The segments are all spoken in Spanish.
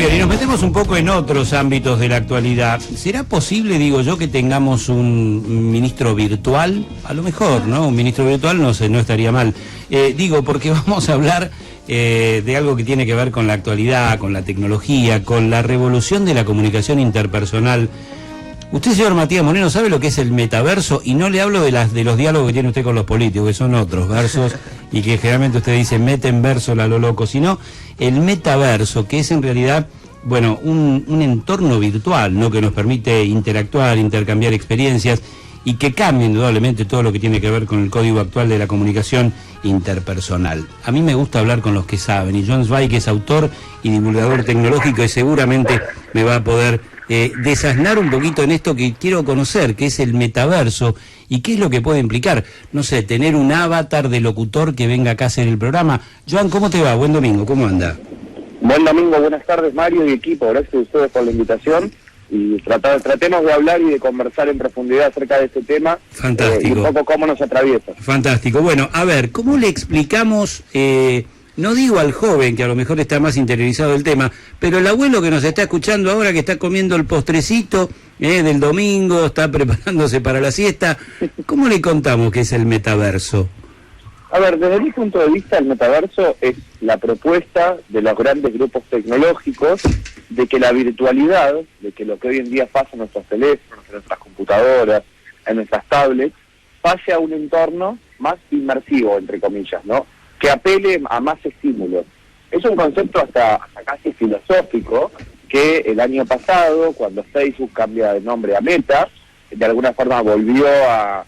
bien, y nos metemos un poco en otros ámbitos de la actualidad. ¿Será posible, digo yo, que tengamos un ministro virtual? A lo mejor, ¿no? Un ministro virtual no estaría mal. Digo, porque vamos a hablar de algo que tiene que ver con la actualidad, con la tecnología, con la revolución de la comunicación interpersonal. Usted, señor Matías Moreno, ¿sabe lo que es el metaverso? Y no le hablo de los diálogos que tiene usted con los políticos, que son otros versos, y que generalmente usted dice meten verso a lo loco, sino el metaverso, que es en realidad, bueno, un entorno virtual, ¿no? Que nos permite interactuar, intercambiar experiencias, y que cambia indudablemente todo lo que tiene que ver con el código actual de la comunicación interpersonal. A mí me gusta hablar con los que saben, y John Zweig es autor y divulgador tecnológico, y seguramente me va a poder desasnar un poquito en esto que quiero conocer, que es el metaverso, y qué es lo que puede implicar, no sé, tener un avatar de locutor que venga acá a hacer el programa. Joan, ¿cómo te va? Buen domingo, ¿cómo anda? Buen domingo, buenas tardes, Mario y equipo, gracias a ustedes por la invitación, y tratemos de hablar y de conversar en profundidad acerca de este tema. Fantástico. Y un poco cómo nos atraviesa. Fantástico. Bueno, a ver, ¿cómo le explicamos, no digo al joven, que a lo mejor está más interiorizado del tema, pero el abuelo que nos está escuchando ahora, que está comiendo el postrecito del domingo, está preparándose para la siesta, ¿cómo le contamos qué es el metaverso? A ver, desde mi punto de vista, el metaverso es la propuesta de los grandes grupos tecnológicos de que la virtualidad, de que lo que hoy en día pasa en nuestros teléfonos, en nuestras computadoras, en nuestras tablets, pase a un entorno más inmersivo, entre comillas, ¿no? Que apele a más estímulos. Es un concepto hasta casi filosófico, que el año pasado, cuando Facebook cambia de nombre a Meta, de alguna forma volvió a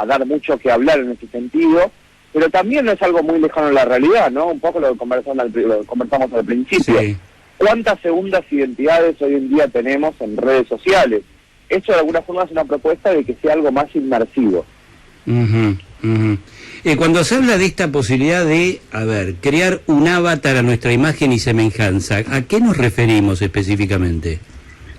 dar mucho que hablar en ese sentido, pero también no es algo muy lejano a la realidad, ¿no? Un poco lo que conversamos al principio. Sí. ¿Cuántas segundas identidades hoy en día tenemos en redes sociales? Eso de alguna forma es una propuesta de que sea algo más inmersivo. Cuando se habla de esta posibilidad de, crear un avatar a nuestra imagen y semejanza, ¿a qué nos referimos específicamente?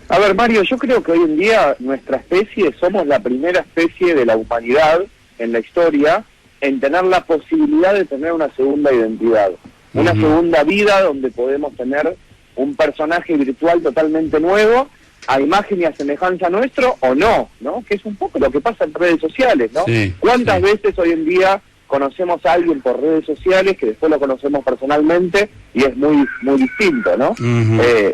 A ver, Mario, yo creo que hoy en día nuestra especie, somos la primera especie de la humanidad en la historia en tener la posibilidad de tener una segunda identidad, una segunda vida donde podemos tener un personaje virtual totalmente nuevo, a imagen y a semejanza nuestro o no, ¿no? Que es un poco lo que pasa en redes sociales, ¿no? Sí, ¿cuántas veces hoy en día conocemos a alguien por redes sociales que después lo conocemos personalmente y es muy distinto, ¿no?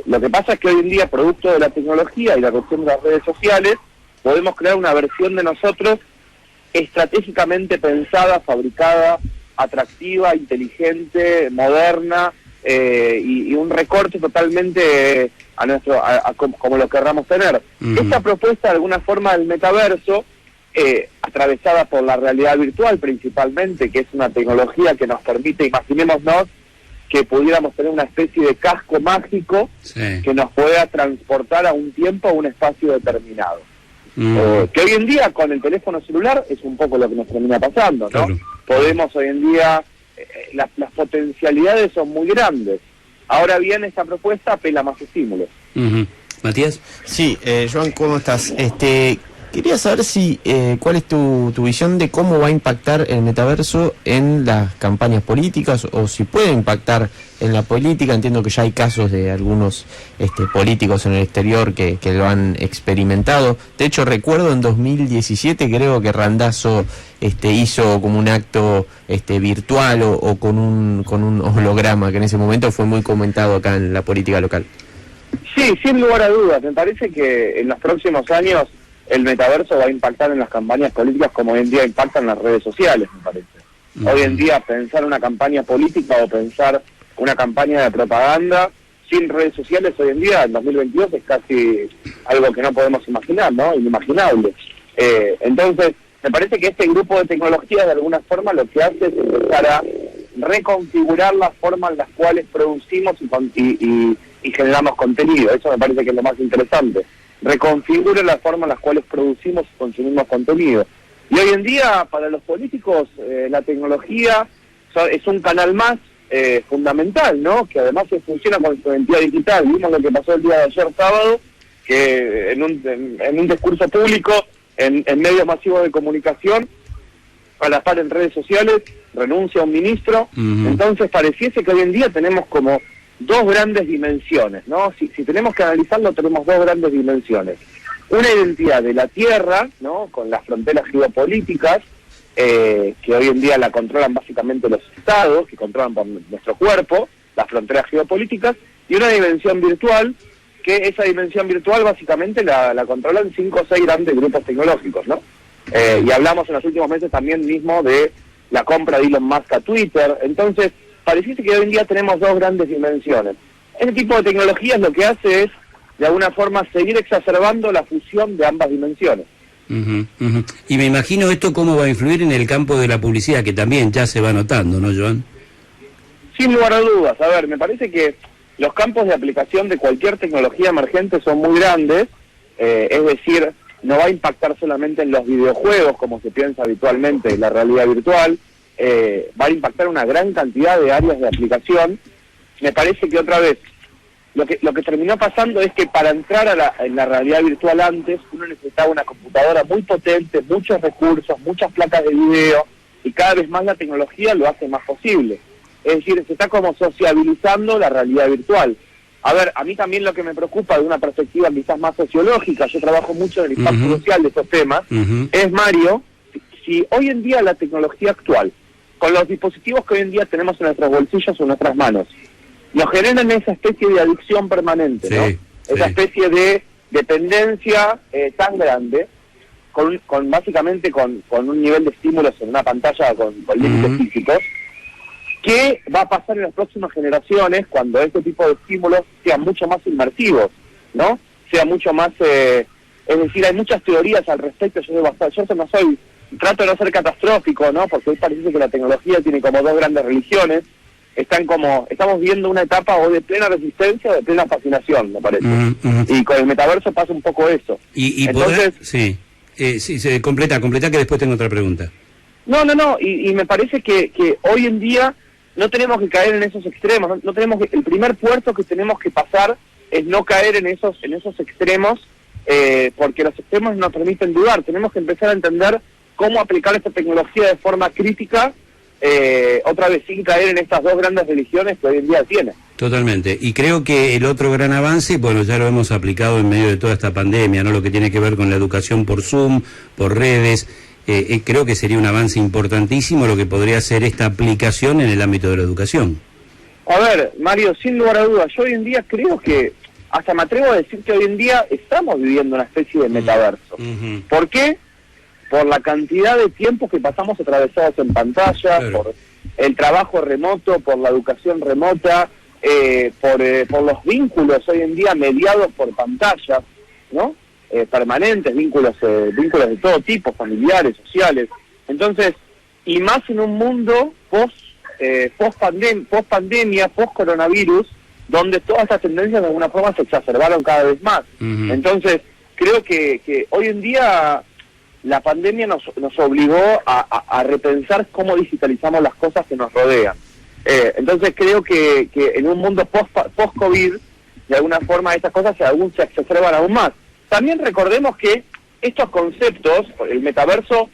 Lo que pasa es que hoy en día, producto de la tecnología y la cuestión de las redes sociales, podemos crear una versión de nosotros estratégicamente pensada, fabricada, atractiva, inteligente, moderna, y un recorte totalmente como lo querramos tener. Esta propuesta de alguna forma del metaverso, atravesada por la realidad virtual principalmente, que es una tecnología que nos permite, imaginémonos que pudiéramos tener una especie de casco mágico que nos pueda transportar a un tiempo, a un espacio determinado. Que hoy en día con el teléfono celular es un poco lo que nos termina pasando, ¿no? Claro. Podemos hoy en día, las potencialidades son muy grandes. Ahora bien, esta propuesta apela a más estímulos. Matías. Sí, Joan, ¿cómo estás? Quería saber cuál es tu visión de cómo va a impactar el metaverso en las campañas políticas, o si puede impactar en la política. Entiendo que ya hay casos de algunos políticos en el exterior que lo han experimentado. De hecho, recuerdo en 2017, creo que Randazzo hizo como un acto virtual o con un holograma, que en ese momento fue muy comentado acá en la política local. Sí, sin lugar a dudas. Me parece que en los próximos años el metaverso va a impactar en las campañas políticas como hoy en día impactan las redes sociales, me parece. Hoy en día pensar una campaña política o pensar una campaña de propaganda sin redes sociales hoy en día, en 2022, es casi algo que no podemos imaginar, ¿no? Inimaginable. Entonces, me parece que este grupo de tecnologías de alguna forma lo que hace es empezar a reconfigurar la forma en las cuales producimos y generamos contenido. Eso me parece que es lo más interesante. Reconfigura la forma en las cuales producimos y consumimos contenido. Y hoy en día, para los políticos, la tecnología es un canal más fundamental, ¿no? Que además funciona con su identidad digital. Vimos lo que pasó el día de ayer sábado, que en un discurso público, en medios masivos de comunicación, a la par en redes sociales, renuncia un ministro. Entonces pareciese que hoy en día tenemos como dos grandes dimensiones, ¿no? Si tenemos que analizarlo, tenemos dos grandes dimensiones. Una identidad de la Tierra, ¿no? Con las fronteras geopolíticas, que hoy en día la controlan básicamente los estados, que controlan por nuestro cuerpo, las fronteras geopolíticas, y una dimensión virtual, que esa dimensión virtual básicamente la controlan 5 o 6 grandes grupos tecnológicos, ¿no? Y hablamos en los últimos meses también mismo de la compra de Elon Musk a Twitter. Entonces, pareciese que hoy en día tenemos dos grandes dimensiones. Este tipo de tecnologías lo que hace es, de alguna forma, seguir exacerbando la fusión de ambas dimensiones. Y me imagino esto cómo va a influir en el campo de la publicidad, que también ya se va notando, ¿no, Joan? Sin lugar a dudas. A ver, me parece que los campos de aplicación de cualquier tecnología emergente son muy grandes, es decir, no va a impactar solamente en los videojuegos, como se piensa habitualmente, la realidad virtual, va a impactar una gran cantidad de áreas de aplicación. Me parece que otra vez, lo que terminó pasando es que para entrar en la realidad virtual antes, uno necesitaba una computadora muy potente, muchos recursos, muchas placas de video, y cada vez más la tecnología lo hace más posible. Es decir, se está como sociabilizando la realidad virtual. A ver, a mí también lo que me preocupa de una perspectiva quizás más sociológica, yo trabajo mucho en el impacto social de estos temas, es, Mario, si hoy en día la tecnología actual, con los dispositivos que hoy en día tenemos en nuestros bolsillos o en nuestras manos, nos generan esa especie de adicción permanente, ¿no? Esa especie de dependencia tan grande, básicamente con un nivel de estímulos en una pantalla con límites físicos. ¿Qué va a pasar en las próximas generaciones cuando este tipo de estímulos sean mucho más inmersivos, ¿no? Sea mucho más... es decir, hay muchas teorías al respecto. Yo trato de no ser catastrófico, ¿no? Porque hoy parece que la tecnología tiene como dos grandes religiones. Estamos viendo una etapa o de plena resistencia o de plena fascinación, me parece. Y con el metaverso pasa un poco eso. Entonces, sí, se completa, que después tengo otra pregunta. No, y me parece que hoy en día no tenemos que caer en esos extremos, el primer puerto que tenemos que pasar es no caer en esos extremos, porque los extremos nos permiten dudar. Tenemos que empezar a entender cómo aplicar esta tecnología de forma crítica, otra vez sin caer en estas dos grandes religiones que hoy en día tiene. Totalmente, y creo que el otro gran avance, bueno, ya lo hemos aplicado en medio de toda esta pandemia, ¿no? Lo que tiene que ver con la educación por Zoom, por redes. Creo que sería un avance importantísimo lo que podría ser esta aplicación en el ámbito de la educación. A ver, Mario, sin lugar a dudas, yo hoy en día creo que, hasta me atrevo a decir que hoy en día estamos viviendo una especie de metaverso. ¿Por qué? Por la cantidad de tiempo que pasamos atravesados en pantalla, por el trabajo remoto, por la educación remota, por los vínculos hoy en día mediados por pantallas, ¿no? Permanentes, vínculos de todo tipo, familiares, sociales. Entonces, y más en un mundo post pandemia, post coronavirus, donde todas estas tendencias de alguna forma se exacerbaron cada vez más. Entonces, creo que hoy en día la pandemia nos obligó a repensar cómo digitalizamos las cosas que nos rodean. Entonces creo que en un mundo post-COVID, de alguna forma estas cosas se exacerban aún más. También recordemos que estos conceptos, el metaverso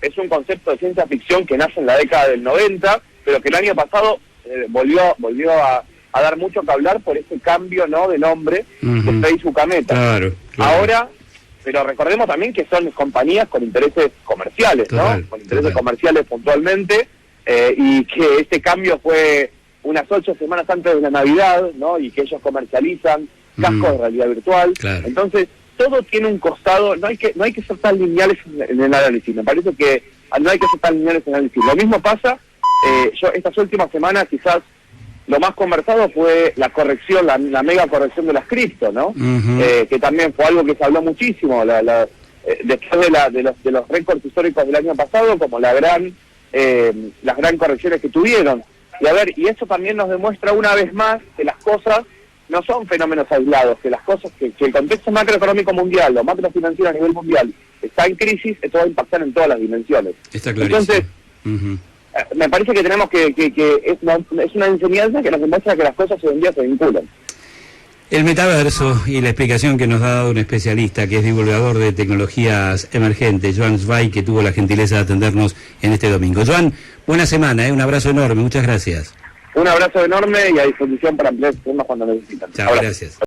es un concepto de ciencia ficción que nace en la década del 90, pero que el año pasado volvió a dar mucho que hablar por ese cambio, ¿no?, de nombre de Facebook a Meta. Claro. Ahora, pero recordemos también que son compañías con intereses comerciales, ¿no? Con intereses comerciales puntualmente, y que este cambio fue unas 8 semanas antes de la Navidad, ¿no? Y que ellos comercializan cascos de realidad virtual. Entonces, todo tiene un costado, no hay que ser tan lineales en el análisis. Me parece que no hay que ser tan lineales en el análisis. Lo mismo pasa, yo estas últimas semanas quizás lo más conversado fue la corrección, la mega corrección de las cripto, ¿no? Que también fue algo que se habló muchísimo, después de los récords históricos del año pasado, como las gran correcciones que tuvieron. Y a ver, y eso también nos demuestra una vez más que las cosas no son fenómenos aislados, que las cosas, que el contexto macroeconómico mundial, lo macrofinanciero a nivel mundial, está en crisis, esto va a impactar en todas las dimensiones. Está clarísimo. Entonces, me parece que tenemos que es una enseñanza que nos demuestra que las cosas hoy en día se vinculan. El metaverso y la explicación que nos ha dado un especialista que es divulgador de tecnologías emergentes, Joan Zweig, que tuvo la gentileza de atendernos en este domingo. Joan, buena semana, un abrazo enorme, muchas gracias. Un abrazo enorme y a disposición para ampliar temas cuando necesitan. Chao, Abrazo. gracias.